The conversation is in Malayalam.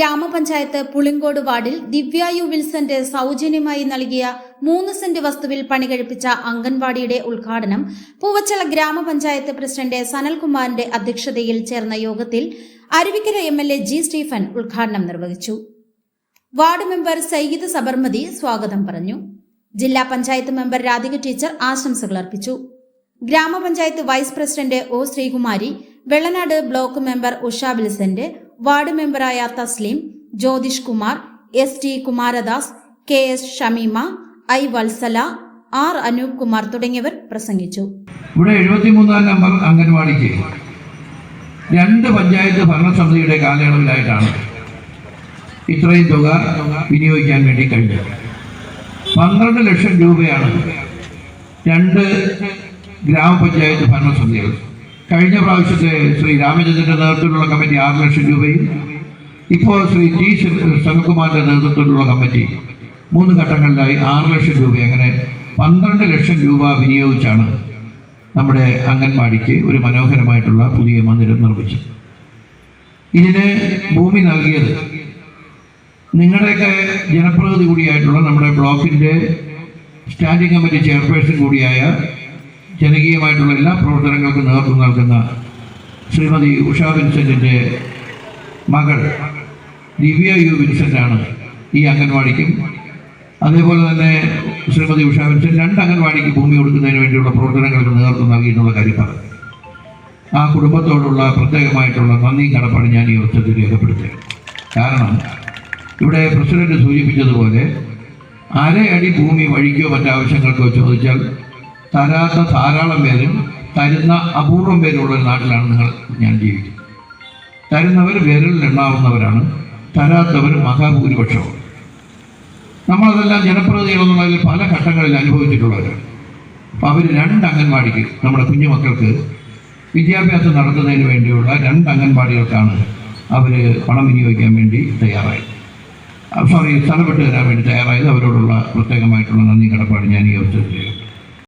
ഗ്രാമപഞ്ചായത്ത് പുളിങ്കോട് വാർഡിൽ ദിവ്യ യു വിൽസന്റെ സൗജന്യമായി നൽകിയ 3 സെന്റ് വസ്തുവിൽ പണികഴിപ്പിച്ച അംഗൻവാടിയുടെ ഉദ്ഘാടനം പൂവച്ചൽ ഗ്രാമപഞ്ചായത്ത് പ്രസിഡന്റ് സനൽകുമാറിന്റെ അധ്യക്ഷതയിൽ ചേർന്ന യോഗത്തിൽ അരുവിക്കര MLA G. സ്റ്റീഫൻ ഉദ്ഘാടനം നിർവഹിച്ചു. വാർഡ് മെമ്പർ സയ്യിദ് സബർമതി സ്വാഗതം പറഞ്ഞു. ജില്ലാ പഞ്ചായത്ത് മെമ്പർ രാധിക ടീച്ചർ ആശംസകൾ അർപ്പിച്ചു. ഗ്രാമപഞ്ചായത്ത് vice president O. Sreekumari, Vellanad block member Usha വിൽസന്റ്, വാർഡ് മെമ്പറായ Thasleem, Jyothish Kumar, S.T. Kumaradas, K.S. Shameema, I. Vatsala, R. Anoop Kumar തുടങ്ങിയവർ പ്രസംഗിച്ചു. ഇവിടെ 73 നമ്പർ അംഗൻവാടിക്ക് 2 പഞ്ചായത്ത് ഭരണസമിതിയുടെ കാലയളവിലായിട്ടാണ് ഇത്രയും തുക വിനിയോഗിക്കാൻ വേണ്ടി കഴിഞ്ഞത്. 12 ലക്ഷം രൂപയാണ് 2 ഗ്രാമപഞ്ചായത്ത് ഭരണസമിതികൾ. കഴിഞ്ഞ പ്രാവശ്യത്തെ ശ്രീ രാമചന്ദ്രന്റെ നേതൃത്വത്തിലുള്ള കമ്മിറ്റി 6 ലക്ഷം രൂപയും ഇപ്പോൾ ശ്രീ T. സനൽകുമാറിന്റെ നേതൃത്വത്തിലുള്ള കമ്മിറ്റി 3 ഘട്ടങ്ങളിലായി 6 ലക്ഷം രൂപ, അങ്ങനെ 12 ലക്ഷം രൂപ വിനിയോഗിച്ചാണ് നമ്മുടെ അംഗൻവാടിക്ക് ഒരു മനോഹരമായിട്ടുള്ള പുതിയ മന്ദിരം നിർമ്മിച്ചത്. ഇതിന് ഭൂമി നൽകിയത് നിങ്ങളുടെയൊക്കെ ജനപ്രതിനിധി കൂടിയായിട്ടുള്ള നമ്മുടെ ബ്ലോക്കിൻ്റെ സ്റ്റാൻഡിംഗ് കമ്മിറ്റി ചെയർപേഴ്സൺ കൂടിയായ ജനകീയമായിട്ടുള്ള എല്ലാ പ്രവർത്തനങ്ങൾക്കും നേതൃത്വം നൽകുന്ന ശ്രീമതി ഉഷ വിൻസെന്റിൻ്റെ മകൾ ദിവ്യ യു വിൻസെന്റാണ് ഈ അംഗൻവാടിക്കും അതേപോലെ തന്നെ ശ്രീമതി ഉഷ വിൻസെന്റ് 2 അംഗൻവാടിക്ക് ഭൂമി കൊടുക്കുന്നതിന് വേണ്ടിയുള്ള പ്രവർത്തനങ്ങൾക്ക് നേതൃത്വം നൽകിയിട്ടുള്ള കാര്യം പറഞ്ഞു. ആ കുടുംബത്തോടുള്ള പ്രത്യേകമായിട്ടുള്ള നന്ദി കടപ്പാട് ഞാൻ ഈ അവസരത്തിൽ രേഖപ്പെടുത്തുകയാണ്. കാരണം ഇവിടെ പ്രസിഡന്റ് സൂചിപ്പിച്ചതുപോലെ അരയടി ഭൂമി വഴിക്കോ മറ്റാവശ്യങ്ങൾക്കോ ചോദിച്ചാൽ തരാത്ത ധാരാളം പേരും തരുന്ന അപൂർവം പേരുള്ള ഒരു നാട്ടിലാണ് ഞാൻ ജീവിക്കുന്നത്. തരുന്നവർ വിരലിൽ എണ്ണാവുന്നവരാണ്, തരാത്തവർ മഹാഭൂരിപക്ഷവും. നമ്മളതെല്ലാം ജനപ്രതിനിധികളെന്നുള്ളതിൽ പല ഘട്ടങ്ങളിൽ അനുഭവിച്ചിട്ടുള്ളവരാണ്. അപ്പോൾ അവർ 2 അംഗൻവാടിക്ക് നമ്മുടെ കുഞ്ഞുമക്കൾക്ക് വിദ്യാഭ്യാസം നടത്തുന്നതിന് വേണ്ടിയുള്ള 2 അംഗൻവാടികൾക്കാണ് അവർ പണം വിനിയോഗിക്കാൻ വേണ്ടി തയ്യാറായത്. സ്ഥലം വിട്ട് തരാൻ വേണ്ടി തയ്യാറായത്. അവരോടുള്ള പ്രത്യേകമായിട്ടുള്ള നന്ദി കടപ്പാട് ഞാൻ ഈ അവസരത്തിൽ